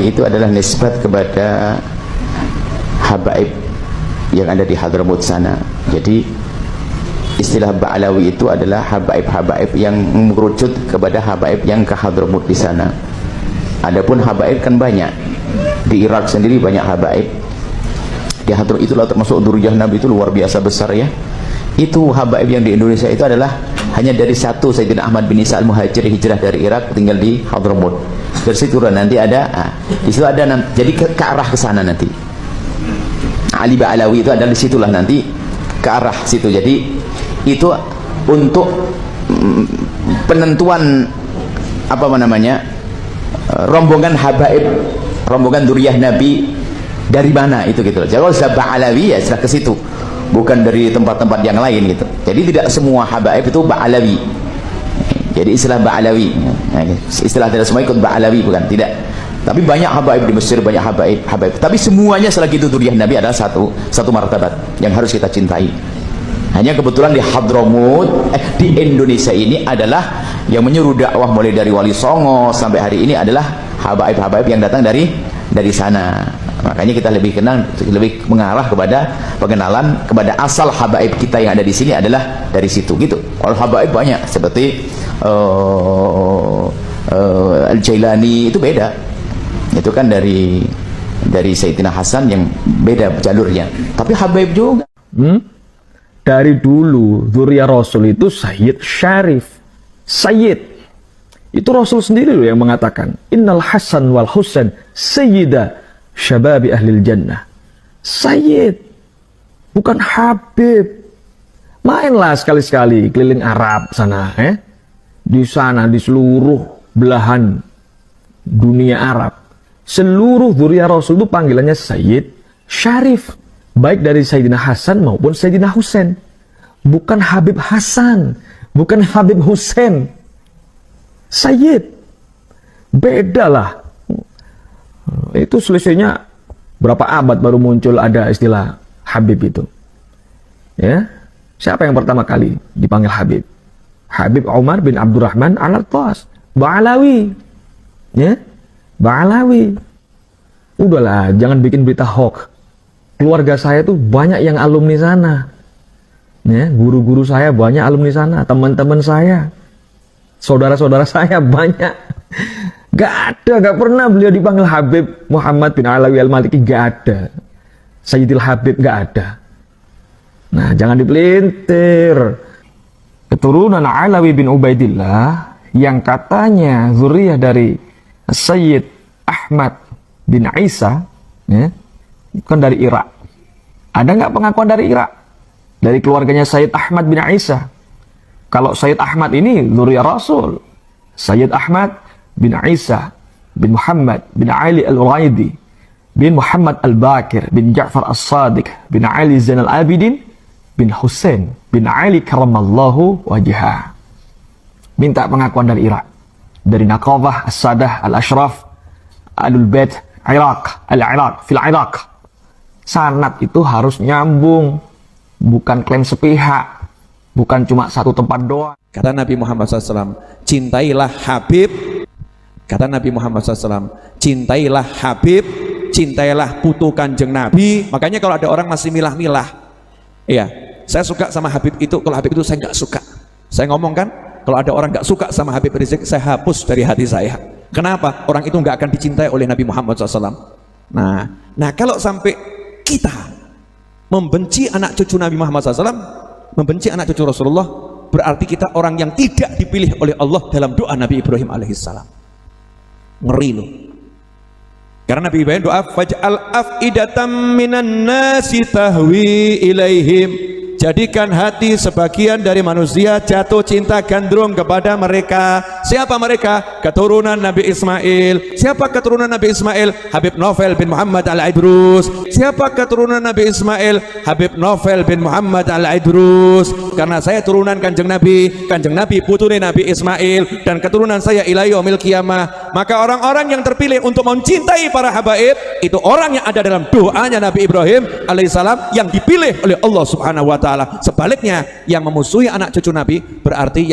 Ba'alawi itu adalah nisbat kepada habaib yang ada di Hadramut sana. Jadi istilah Ba'alawi itu adalah habaib-habaib yang mengerucut kepada habaib yang ke Hadramut di sana. Adapun habaib kan banyak. Di Irak sendiri banyak habaib. Di Hadramut itulah termasuk dzurriyyah Nabi, itu luar biasa besar ya. Itu habaib yang di Indonesia itu adalah hanya dari satu, Sayyidina Ahmad bin Isa al-Muhajir hijrah dari Irak tinggal di Hadramut. Dari situ nanti ada di situ ada jadi ke arah ke sana nanti. Ali Ba'alawi itu adalah disitulah nanti ke arah situ. Jadi itu untuk penentuan apa namanya rombongan habaib, rombongan dzurriyyah Nabi dari mana itu gitu. Jadi kalau Ba'alawi ya sudah ke situ, bukan dari tempat-tempat yang lain gitu. Jadi tidak semua habaib itu Ba'alawi. Jadi istilah Ba'alawi, istilah tidak semua ikut Ba'alawi, bukan, tidak. Tapi banyak habaib di Mesir, banyak habaib. Tapi semuanya selagi itu dzurriyyah Nabi adalah satu martabat yang harus kita cintai. Hanya kebetulan di Hadramut, di Indonesia ini adalah yang menyuruh dakwah mulai dari Wali Songo sampai hari ini adalah habaib-habaib yang datang dari sana. Makanya kita lebih mengarah kepada pengenalan kepada asal habaib kita yang ada di sini adalah dari situ gitu. Kalau habaib banyak seperti Al-Jailani itu beda. Itu kan dari Sayyidina Hasan yang beda jalurnya. Tapi habaib juga. Dari dulu dzurriyyah Rasul itu Sayyid Syarif. Sayyid. Itu Rasul sendiri loh yang mengatakan, Innal Hasan wal Husain sayyida syababi ahlil jannah. Sayyid, bukan Habib. Mainlah sekali-sekali keliling Arab sana, di sana, di seluruh belahan dunia Arab, seluruh dzurriyyah Rasul itu panggilannya Sayyid Syarif, baik dari Sayyidina Hasan maupun Sayyidina Husain. Bukan Habib Hasan, bukan Habib Husain. Sayyid, beda lah. Itu selisihnya berapa abad baru muncul ada istilah Habib itu. Ya, siapa yang pertama kali dipanggil Habib? Habib Umar bin Abdurrahman Al-Attas, Ba'alawi. Ya, Ba'alawi. Udahlah, jangan bikin berita hoax. Keluarga saya tuh banyak yang alumni sana. Ya, guru-guru saya banyak alumni sana, teman-teman saya, saudara-saudara saya banyak. Gak pernah beliau dipanggil Habib Muhammad bin Alawi Al-Maliki, gak ada. Sayyidil Habib, gak ada. Nah, jangan dipelintir. Keturunan Alawi bin Ubaidillah yang katanya dzurriyyah dari Sayyid Ahmad bin Isa, ya, kan dari Irak. Ada nggak pengakuan dari Irak? Dari keluarganya Sayyid Ahmad bin Isa. Kalau Sayyid Ahmad ini dzurriyyah Rasul. Sayyid Ahmad bin Isa bin Muhammad bin Ali Al-Uraidi bin Muhammad Al-Bakir bin Ja'far As-Sadiq bin Ali Zainal Abidin bin Husain bin Ali Karamallahu Wajhah. Minta pengakuan dari Irak, dari Naqabah As-Sadah Al-Ashraf Alul Bait Iraq, Al-Iraq, fil Iraq. Sanad itu harus nyambung, bukan klaim sepihak, bukan cuma satu tempat doang. Kata Nabi Muhammad SAW, cintailah Habib. Kata Nabi Muhammad SAW, cintailah Habib, cintailah putu Kanjeng Nabi. Makanya kalau ada orang masih milah-milah, iya, saya suka sama Habib itu, kalau Habib itu saya nggak suka. Saya ngomong kan, kalau ada orang nggak suka sama Habib Rizik, saya hapus dari hati saya. Kenapa? Orang itu nggak akan dicintai oleh Nabi Muhammad SAW. Nah kalau sampai kita membenci anak cucu Nabi Muhammad SAW, membenci anak cucu Rasulullah, berarti kita orang yang tidak dipilih oleh Allah dalam doa Nabi Ibrahim alaihissalam. Ngeri loh. Karena Nabi Ibrahim doa, faj'al af'idatan minan nasi tahwi ilaihim. Jadikan hati sebagian dari manusia jatuh cinta gandrung kepada mereka. Siapa mereka? Keturunan Nabi Ismail. Siapa keturunan Nabi Ismail? Habib Novel bin Muhammad Al-Idrus. Siapa keturunan Nabi Ismail? Habib Novel bin Muhammad Al-Idrus. Karena saya turunan Kanjeng Nabi putune Nabi Ismail, dan keturunan saya ila yaumil qiyamah. Maka orang-orang yang terpilih untuk mencintai para habaib itu orang yang ada dalam doanya Nabi Ibrahim alaihissalam, yang dipilih oleh Allah Subhanahu wa taala. Sebaliknya, yang memusuhi anak cucu Nabi berarti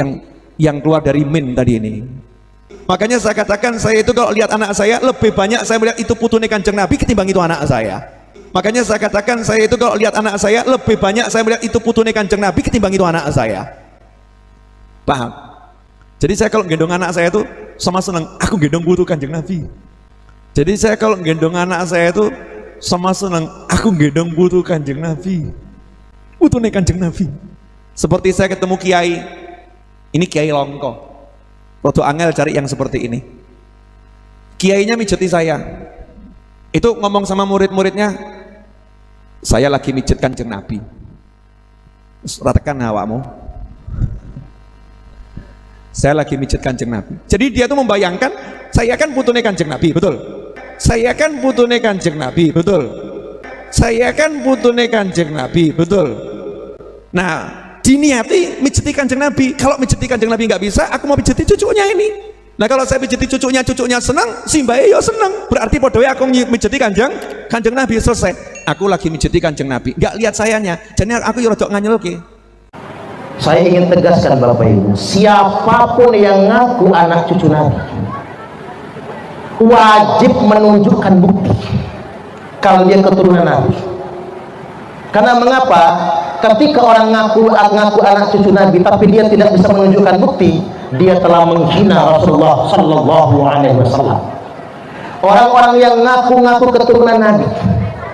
yang keluar dari min tadi ini. Makanya saya katakan, saya itu kalau lihat anak saya, lebih banyak saya melihat itu putune Kanjeng Nabi ketimbang itu anak saya. Makanya saya katakan, saya itu kalau lihat anak saya, lebih banyak saya melihat itu putune Kanjeng Nabi ketimbang itu anak saya. Paham? Jadi saya kalau gendong anak saya itu sama senang, aku gendong putu Kanjeng Nabi. Jadi saya kalau gendong anak saya itu sama senang, aku gendong putu Kanjeng Nabi, putune Kanjeng Nabi. Seperti saya ketemu kiai, ini kiai Longko, Rodo angel cari yang seperti ini. Kiainya mijeti saya, itu ngomong sama murid-muridnya, saya lagi mijet Kanjeng Nabi. Ratakan awakmu, saya lagi mijet Kanjeng Nabi. Jadi dia tuh membayangkan, saya kan putune Kanjeng Nabi, betul? Saya kan putune Kanjeng Nabi, betul? Saya kan putune Kanjeng Nabi, betul? Nah, diniati mijeti Kanjeng Nabi. Kalau mijeti Kanjeng Nabi nggak bisa, aku mau mijeti cucunya ini. Nah, kalau saya mijeti cucunya, cucunya senang, simbae yo senang. Berarti podoe aku mijeti Kanjeng Nabi, selesai. Aku lagi mijeti Kanjeng Nabi, nggak lihat sayanya. Jadi aku yo rodok nganyelke. Saya ingin tegaskan Bapak Ibu, siapapun yang ngaku anak cucu Nabi wajib menunjukkan bukti kalau dia keturunan Nabi. Karena mengapa? Ketika orang ngaku anak cucu Nabi tapi dia tidak bisa menunjukkan bukti, dia telah menghina Rasulullah Sallallahu Alaihi Wasallam. Orang-orang yang ngaku keturunan Nabi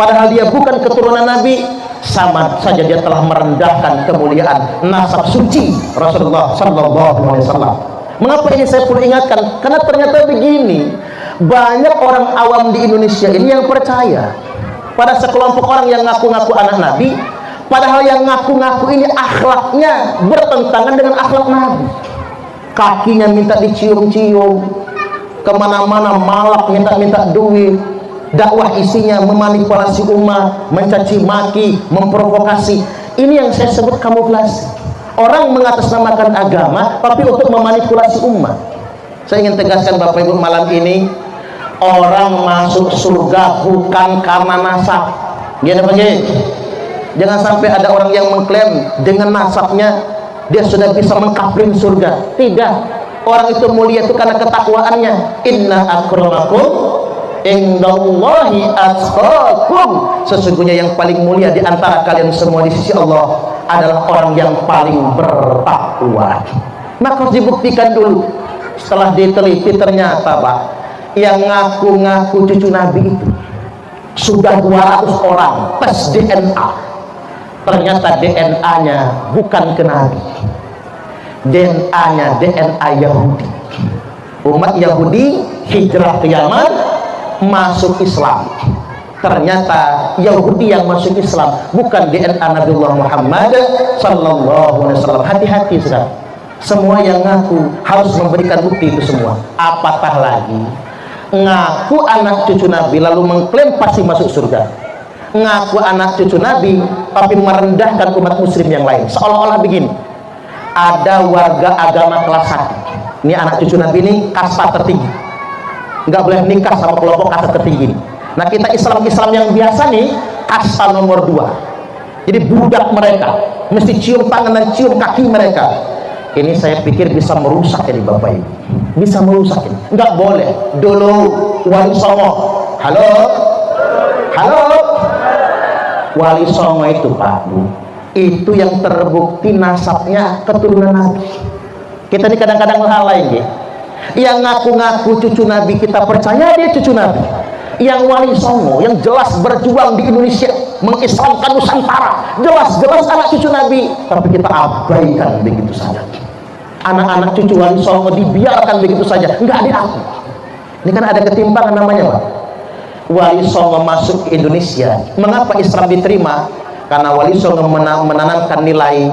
padahal dia bukan keturunan Nabi, sama saja dia telah merendahkan kemuliaan nasab suci Rasulullah Sallallahu Alaihi Wasallam. Mengapa ini saya perlu ingatkan? Karena ternyata begini, banyak orang awam di Indonesia ini yang percaya pada sekelompok orang yang ngaku-ngaku anak Nabi, padahal yang ngaku-ngaku ini akhlaknya bertentangan dengan akhlak Nabi. Kakinya minta dicium-cium, kemana-mana malak minta duit, dakwah isinya memanipulasi umat, mencaci maki, memprovokasi. Ini yang saya sebut kamuflase. Orang mengatasnamakan agama tapi untuk memanipulasi umat. Saya ingin tegaskan Bapak Ibu malam ini, orang masuk surga bukan karena nasab. Jangan sampai ada orang yang mengklaim dengan nasabnya dia sudah bisa mengkapling surga. Tidak. Orang itu mulia itu karena ketakwaannya. Inna akramakum indallahi atqakum. Sesungguhnya yang paling mulia di antara kalian semua di sisi Allah adalah orang yang paling bertakwa. Maka harus dibuktikan dulu. Setelah diteliti ternyata Pak, yang ngaku-ngaku cucu Nabi itu sudah 200 orang tes DNA. Ternyata DNA-nya bukan ke Nabi, DNA-nya DNA Yahudi. Umat Yahudi hijrah ke Yaman, masuk Islam. Ternyata Yahudi yang masuk Islam, bukan DNA Nabiullah Muhammad Sallallahu Alaihi Wasallam. Hati-hati sekarang. Semua yang ngaku harus memberikan bukti itu semua. Apatah lagi ngaku anak cucu Nabi lalu mengklaim pasti masuk surga. Ngaku anak cucu Nabi tapi merendahkan umat muslim yang lain. Seolah-olah begini, ada warga agama kelas 1, ini anak cucu Nabi ini kasta tertinggi, nggak boleh nikah sama kelompok kasta tertinggi. Nah, kita Islam yang biasa nih kasta nomor 2. Jadi budak mereka mesti cium tangan dan cium kaki mereka. Ini saya pikir bisa merusak ini Bapak Ibu, bisa merusak ini. Nggak boleh. Dulu Wali Songo, halo, Wali Songo itu Pak Bu, itu yang terbukti nasabnya keturunan Nabi. Kita ini kadang-kadang lalai ya. Yang ngaku-ngaku cucu Nabi kita percaya dia cucu Nabi. Yang Wali Songo yang jelas berjuang di Indonesia mengislamkan Nusantara, jelas-jelas anak cucu Nabi, tapi kita abaikan begitu saja. Anak-anak cucu Wali Songo dibiarkan begitu saja, nggak diakui. Ini kan ada ketimpangan namanya Pak. Wali Songo masuk ke Indonesia, mengapa Islam diterima? Karena Wali Songo menanamkan nilai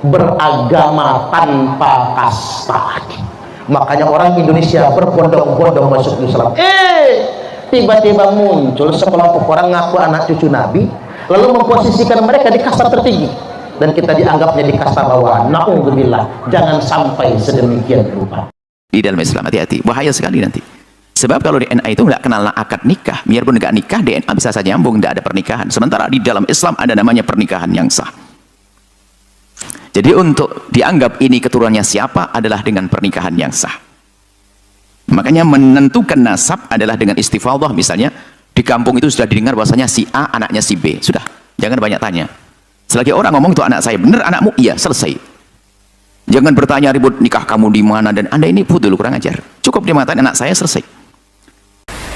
beragama tanpa kasta. Makanya orang Indonesia berbondong-bondong masuk Islam. Tiba-tiba muncul sekelompok orang ngaku anak cucu Nabi lalu memposisikan mereka di kasta tertinggi dan kita dianggapnya di kasta bawahan. Na'udzubillah, jangan sampai sedemikian rupa. Di dalam Islam hati-hati, bahaya sekali nanti. Sebab kalau DNA itu nggak kenal akad nikah, biarpun nggak nikah DNA bisa saja nyambung, nggak ada pernikahan. Sementara di dalam Islam ada namanya pernikahan yang sah. Jadi untuk dianggap ini keturunannya siapa adalah dengan pernikahan yang sah. Makanya menentukan nasab adalah dengan istifadhah. Misalnya di kampung itu sudah didengar bahwasanya si A anaknya si B, sudah, jangan banyak tanya. Selagi orang ngomong itu anak saya, bener anakmu? Iya, selesai. Jangan bertanya ribut nikah kamu di mana dan anda ini putul, kurang ajar. Cukup dimatain anak saya, selesai.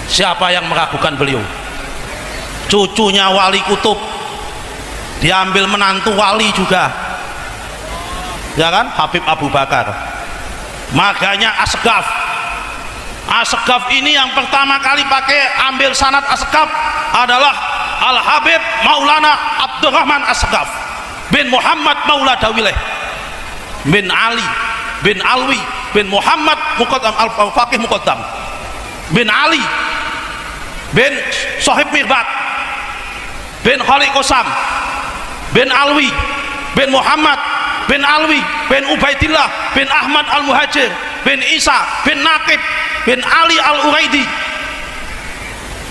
Siapa yang meragukan beliau? Cucunya wali kutub, diambil menantu wali juga, ya kan? Habib Abu Bakar. Makanya Asgaf ini yang pertama kali pakai ambil sanad Asgaf adalah Al Habib Maulana Abdurrahman Asgaf bin Muhammad Maula Dawileh bin Ali bin Alwi bin Muhammad Muqaddam Al-Faqih Muqaddam bin Ali bin Sohib Mirbat bin Khaliq Qasam bin Alwi bin Muhammad bin Alwi bin Ubaidillah bin Ahmad Al-Muhajir bin Isa bin Naqib bin Ali Al-Uraidi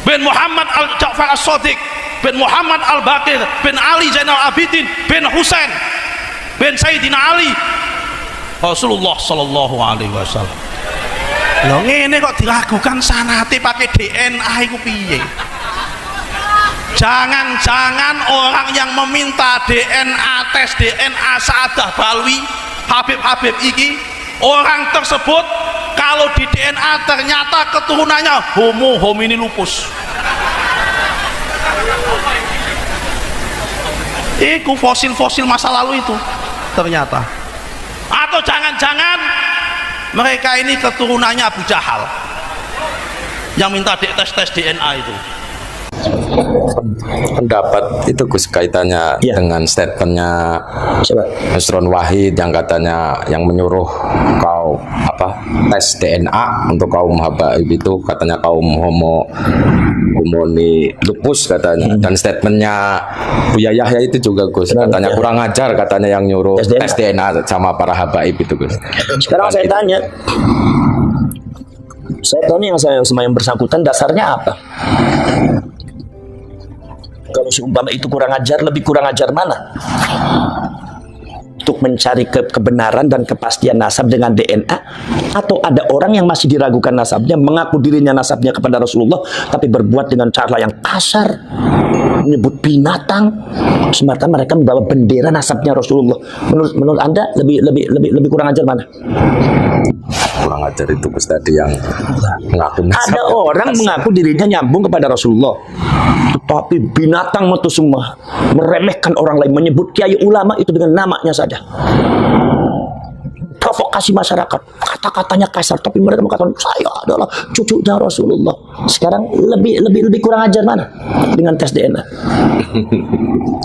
bin Muhammad Al-Ja'far As-Sadiq bin Muhammad Al-Baqir bin Ali Zainal Abidin bin Husain bin Sayyidina Ali Rasulullah sallallahu alaihi wasallam. Loh ngene kok diragukan sanate pakai DNA iku piye? Jangan-jangan orang yang meminta DNA, tes DNA Sa'adah Balwi, Habib-Habib iki, orang tersebut kalau di DNA ternyata keturunannya homo homini lupus. Iku fosil-fosil masa lalu itu ternyata. Atau jangan-jangan mereka ini keturunannya Abu Jahal yang minta tes DNA itu. Pendapat itu Gus kaitannya dengan statementnya Nusron Wahid yang katanya yang menyuruh kau tes DNA untuk kaum habaib itu katanya kaum homoni lupus katanya, dan statementnya Buya Yahya itu juga Gus katanya kurang ajar katanya yang nyuruh tes DNA sama para habaib itu Gus. Sekarang saya tanya yang saya sama yang bersangkutan dasarnya apa? Kalau seumpama itu kurang ajar, lebih kurang ajar mana? Untuk mencari kebenaran dan kepastian nasab dengan DNA, atau ada orang yang masih diragukan nasabnya, mengaku dirinya nasabnya kepada Rasulullah, tapi berbuat dengan cara yang kasar, menyebut binatang, semata mereka membawa bendera nasabnya Rasulullah. Menurut Anda lebih kurang ajar mana? Kurang ajar itu Gus tadi yang mengaku nasab. Ada orang mengaku dirinya nyambung kepada Rasulullah, tetapi binatang itu semua, meremehkan orang lain, menyebut kiai ulama itu dengan namanya saja, provokasi masyarakat, kata-katanya kasar, tapi mereka mengatakan saya adalah cucunya Rasulullah. Sekarang lebih kurang ajar mana dengan tes DNA?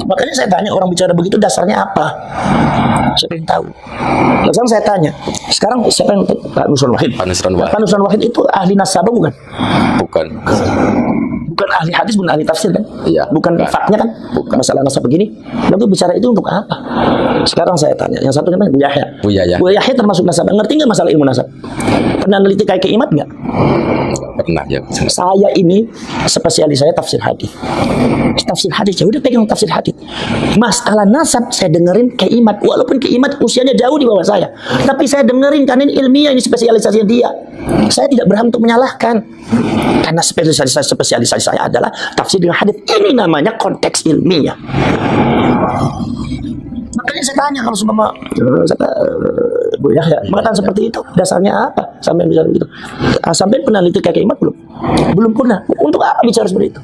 Makanya saya tanya, orang bicara begitu dasarnya apa? Saya ingin tahu. Sekarang saya tanya, sekarang siapa yang Pak Nusron Wahid? Pak Nusron Wahid itu ahli nasabah bukan? Bukan ahli hadis, bukan ahli tafsir kan? Iya. Bukan faknya kan? Bukan. Masalah nasab begini. Lalu bicara itu untuk apa? Sekarang saya tanya, yang satu namanya Bu Yahya. Bu Yahya termasuk nasab. Ngerti nggak masalah ilmu nasab? Pernah neliti kayak Imat nggak? Pernah ya. Saya ini spesialis saya tafsir hadis. Tafsir hadis, ya udah pegang tafsir hadis. Masalah nasab saya dengerin kayak Imat, walaupun kayak Imat usianya jauh di bawah saya. Tapi saya dengerin karena ini ilmiah, ini spesialisasinya dia. Saya tidak berhak untuk menyalahkan. Karena spesialisasi saya adalah tafsir dengan hadis. Ini namanya konteks ilmiah. Makanya saya tanya kalau seumpama Bu Yahya mengatakan seperti itu, dasarnya apa? Sampai bicara begitu. Sampai pernah neliti kayak Imat belum? Belum pernah. Untuk apa bicara seperti itu?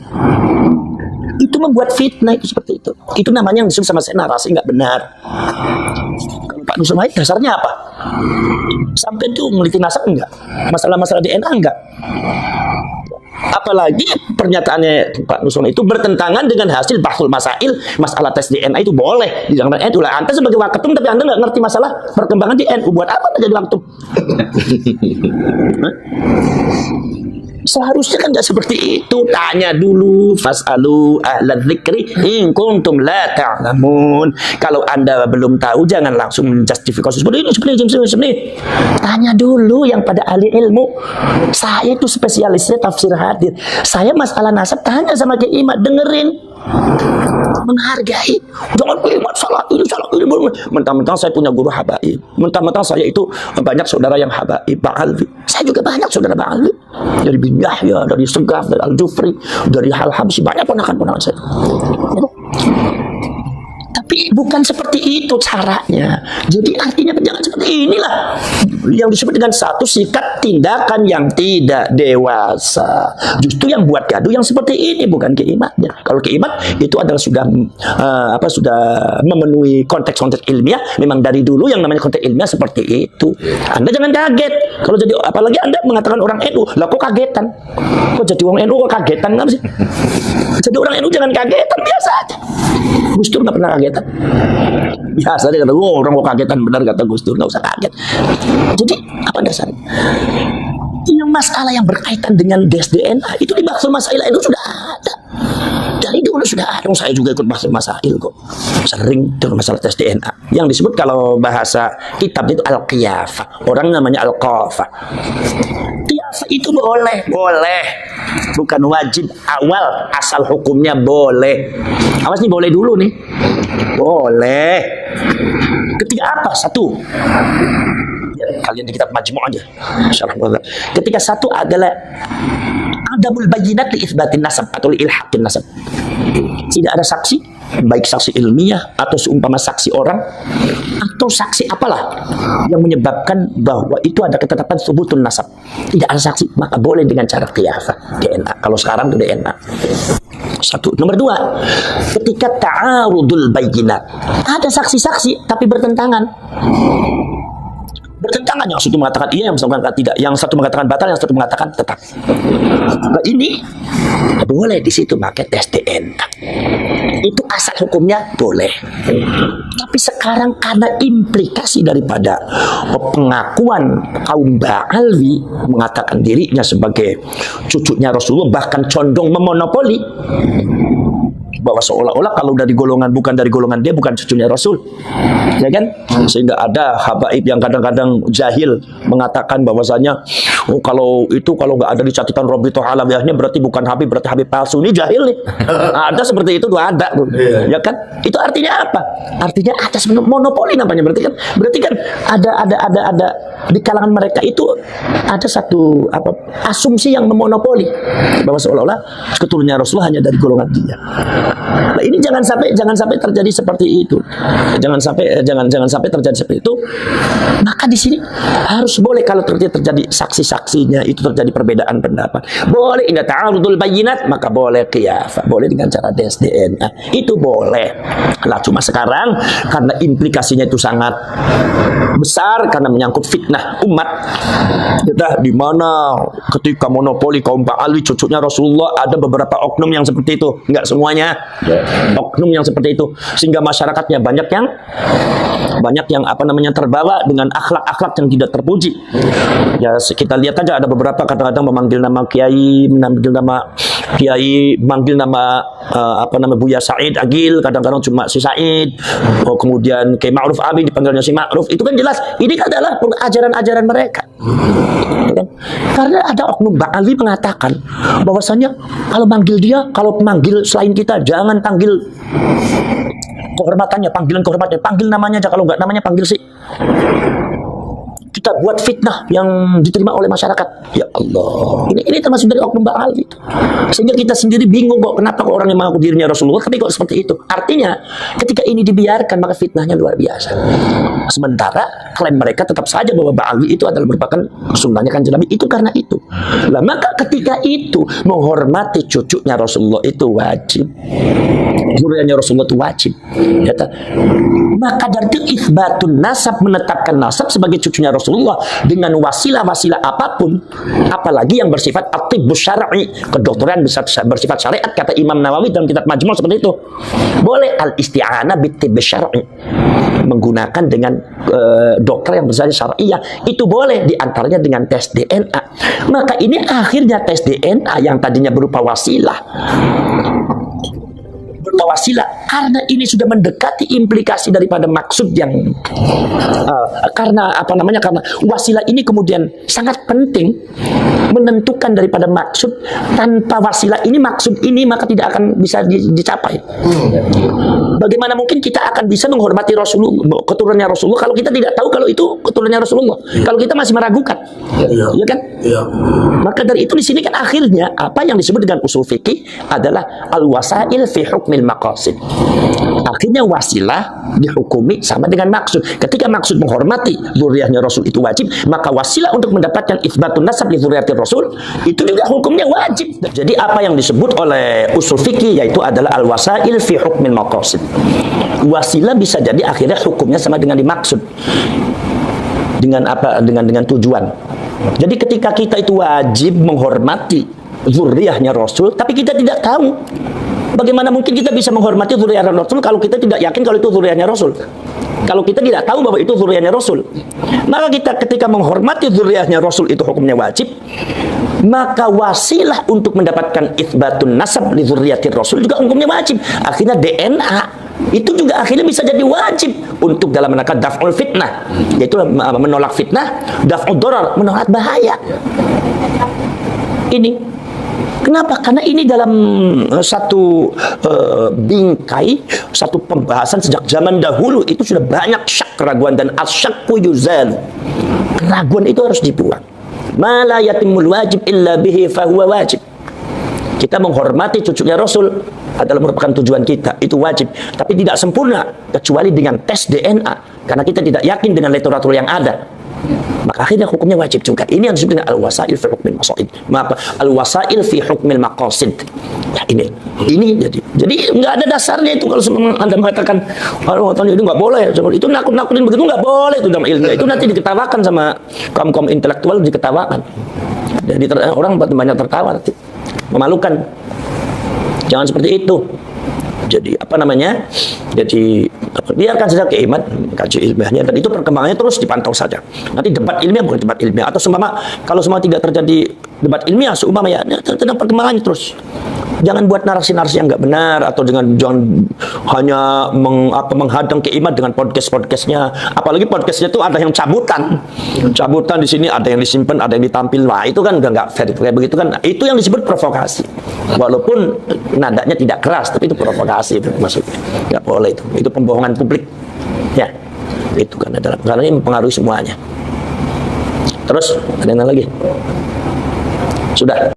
Itu membuat fitnah itu seperti itu. Itu namanya yang disebut sama saya narasi nggak benar. Pak Nusron Wahid dasarnya apa? Sampai itu meliti nasab enggak? Masalah-masalah DNA enggak? Apalagi pernyataannya Pak Nusron itu bertentangan dengan hasil bahsul masail, masalah tes DNA itu boleh. Jangan itulah Anda sebagai waketum tapi Anda nggak ngerti masalah perkembangan di NU, buat apa Anda jadi waketum? Seharusnya kan nggak seperti itu. Tanya dulu, fasalu ahla dzikri in kuntum la ta'lamun. Kalau Anda belum tahu jangan langsung menjustifikasi seperti ini. Tanya dulu yang pada ahli ilmu. Saya itu spesialisnya tafsir hadis. Saya masalah nasab tanya sama Kiai Imat, dengerin. Menghargai. Jangan kalimat salah ini. Mentang-mentang saya punya guru habaib. Mentang-mentang saya itu banyak saudara yang habaib. Ba'alwi. Saya juga banyak saudara Ba'alwi. Dari bin Yahya, dari Segaf, dari Al-Jufri, dari Hal-Habsi. Banyak ponakan-ponakan saya. Tapi bukan seperti itu caranya. Jadi artinya jangan seperti inilah yang disebut dengan satu sikap tindakan yang tidak dewasa. Justru yang buat gaduh yang seperti ini bukan keimatnya. Kalau keimat itu adalah sudah sudah memenuhi konteks-konteks ilmiah. Memang dari dulu yang namanya konteks ilmiah seperti itu. Anda jangan kaget. Kalau jadi apalagi Anda mengatakan orang NU, lah kok kagetan? Kok jadi orang NU kok kagetan kan sih? Jadi orang NU jangan kagetan, biasa aja. Gus Dur nggak pernah kagetan. Biasa dia kata, orang kok kagetan, benar kata Gus Dur, nggak usah kaget. Jadi apa dasarnya? Yang masalah yang berkaitan dengan DNA itu di Bahsul Masail NU sudah ada. Dari dulu sudah ada. Saya juga ikut Bahsul Masail kok. Sering dengan masalah tes DNA. Yang disebut kalau bahasa kitab itu al-qiyafah. Orang namanya al-qafah. Qiyafah itu boleh. Bukan wajib awal, asal hukumnya boleh. Awas nih, boleh dulu nih. Boleh. Ketika apa? Satu. Ya, kalian di kitab Majmu' aja. Insyaallah. Ketika satu adalah adamul bayyinat li itsbatin nasab atau li ilhaqin nasab. Tidak ada saksi, baik saksi ilmiah atau seumpama saksi orang atau saksi apalah yang menyebabkan bahwa itu ada ketetapan subutun nasab. Tidak ada saksi, maka boleh dengan cara qiyafah DNA. Kalau sekarang itu DNA. Satu. Nomor dua, ketika ta'arudul bayyinat, ada saksi-saksi tapi bertentangan. Yang satu mengatakan iya, yang satu mengatakan tidak, yang satu mengatakan batal, yang satu mengatakan tetap. Nah, ini boleh di situ pakai tes DNA. Itu asal hukumnya boleh. Tapi sekarang karena implikasi daripada pengakuan kaum Ba'alwi mengatakan dirinya sebagai cucunya Rasulullah, bahkan condong memonopoli bahwa seolah-olah kalau dari golongan bukan dari golongan dia bukan cucunya Rasul, ya kan? Sehingga ada habaib yang kadang-kadang jahil mengatakan bahwasanya kalau nggak ada di catatan Rabithah Alawiyahnya berarti bukan Habib, berarti Habib palsu. Ini jahil nih. Ada seperti itu tuh, ada, ya kan? Itu artinya apa? Artinya ada monopoli namanya. Berarti kan ada di kalangan mereka itu ada satu asumsi yang memonopoli bahwa seolah-olah keturunannya Rasulullah hanya dari golongan dia. Nah, ini jangan sampai terjadi seperti itu. Jangan sampai terjadi seperti itu. Maka di sini harus boleh kalau terjadi saksi-saksinya itu terjadi perbedaan pendapat. Boleh inda ta'arudul bayyinat, maka boleh qiyafah, boleh dengan cara tes DNA. Itu boleh. Lah cuma sekarang karena implikasinya itu sangat besar karena menyangkut fitnah umat. Kita di mana ketika monopoli kaum Ba'alwi cucunya Rasulullah, ada beberapa oknum yang seperti itu, enggak semuanya. Oknum yang seperti itu, sehingga masyarakatnya banyak yang terbawa dengan akhlak-akhlak yang tidak terpuji. Ya kita lihat aja ada beberapa kadang-kadang memanggil nama kiai, manggil nama Buya Said Agil, kadang-kadang cuma si Said. Kemudian Kiai Ma'ruf Abi dipanggilnya si Ma'ruf. Itu kan jelas ini adalah ajaran-ajaran mereka. Karena ada oknum Ba'alwi mengatakan bahwasanya kalau manggil selain kita jangan panggil kehormatannya, panggil namanya aja, kalau nggak namanya panggil si. Kita buat fitnah yang diterima oleh masyarakat. Ya Allah, ini termasuk dari oknum Ba'alwi itu. Sehingga kita sendiri bingung kok kenapa orang yang mengaku dirinya Rasulullah tapi kok seperti itu. Artinya ketika ini dibiarkan maka fitnahnya luar biasa. Sementara klaim mereka tetap saja bahwa Ba'alwi itu adalah merupakan sunnahnya Kanjeng Nabi. Itu karena itu. Nah, maka ketika itu menghormati cucunya Rasulullah itu wajib. Zuriyahnya Rasulullah itu wajib. Maka dari itu itsbatun nasab, menetapkan nasab sebagai cucunya Rasulullah dengan wasilah-wasilah apapun, apalagi yang bersifat at-tibbus syar'i, kedokteran bersifat syariat, kata Imam Nawawi dalam kitab Majmu' seperti itu. Boleh al-isti'anah bit-tibbus syar'i, menggunakan dengan dokter yang bersifat syariah, itu boleh, diantaranya dengan tes DNA. Maka ini akhirnya tes DNA yang tadinya berupa wasilah berwasilah karena ini sudah mendekati implikasi daripada maksud yang karena apa namanya, karena wasilah ini kemudian sangat penting menentukan daripada maksud. Tanpa wasilah ini, maksud ini, maka tidak akan bisa dicapai. Bagaimana mungkin kita akan bisa menghormati Rasulullah, keturunannya Rasulullah, kalau kita tidak tahu kalau itu keturunannya Rasulullah, kalau kita masih meragukan, ya kan? Maka dari itu di sini kan akhirnya apa yang disebut dengan usul fikih adalah al-wasail fi hukmil maqasid. Akhirnya wasilah dihukumi sama dengan maksud. Ketika maksud menghormati zuriyahnya Rasul itu wajib, maka wasilah untuk mendapatkan itsbatun nasab li zuriyati Rasul itu juga hukumnya wajib. Jadi apa yang disebut oleh usul fikih yaitu adalah al-wasail fi hukmil maqasid. Wasilah bisa jadi akhirnya hukumnya sama dengan dimaksud. Dengan apa? Dengan tujuan. Jadi ketika kita itu wajib menghormati zuriyahnya Rasul, tapi kita tidak tahu, bagaimana mungkin kita bisa menghormati zuriyahnya Rasul kalau kita tidak yakin kalau itu zuriyahnya Rasul? Kalau kita tidak tahu bahwa itu zuriyahnya Rasul, maka kita ketika menghormati zuriyahnya Rasul itu hukumnya wajib, maka wasilah untuk mendapatkan itsbatun nasab li zurriyyati Rasul juga hukumnya wajib. Akhirnya DNA itu juga akhirnya bisa jadi wajib untuk dalam rangka daf'ul fitnah, yaitu menolak fitnah, daf'ud darar, menolak bahaya. Ini kenapa? Karena ini dalam satu bingkai, satu pembahasan sejak zaman dahulu itu sudah banyak syak, keraguan, dan asyakku yuzal. Keraguan itu harus dibuang. Ma la yatimul wajib illa bihi fahuwa wajib. Kita menghormati cucunya Rasul adalah merupakan tujuan kita, itu wajib, tapi tidak sempurna kecuali dengan tes DNA, karena kita tidak yakin dengan literatur yang ada, maka akhirnya hukumnya wajib juga. Ini yang disebut dengan al-wasail fi hukmil maqasid. Maka al-wasail fi hukmil maqasid. Ya, ini jadi nggak ada dasarnya itu kalau Anda mengatakan itu nggak boleh, itu nakut-nakutin begitu, nggak boleh itu dalam ilmu. Itu nanti diketawakan sama kaum intelektual, diketawakan. Jadi orang banyak tertawa nanti. Memalukan. Jangan seperti itu. Jadi apa namanya? Jadi biarkan saja keimad kaji ilmiahnya, dan itu perkembangannya terus dipantau saja. Nanti debat ilmiah bukan debat ilmiah, atau seumpama kalau semua tidak terjadi debat ilmiah, seumpama ya tentang perkembangannya terus. Jangan buat narasi-narasi yang nggak benar, atau jangan hanya menghadang keimad dengan podcastnya. Apalagi podcastnya itu ada yang cabutan di sini, ada yang disimpan, ada yang ditampil. Wah, itu kan udah nggak fair. Kayak begitu kan, itu yang disebut provokasi. Walaupun nadanya tidak keras, tapi itu provokasi itu maksudnya. Nggak boleh itu. Itu pembohongan publik. Ya, itu kan adalah karena ini mempengaruhi semuanya. Terus ada yang lagi? Sudah.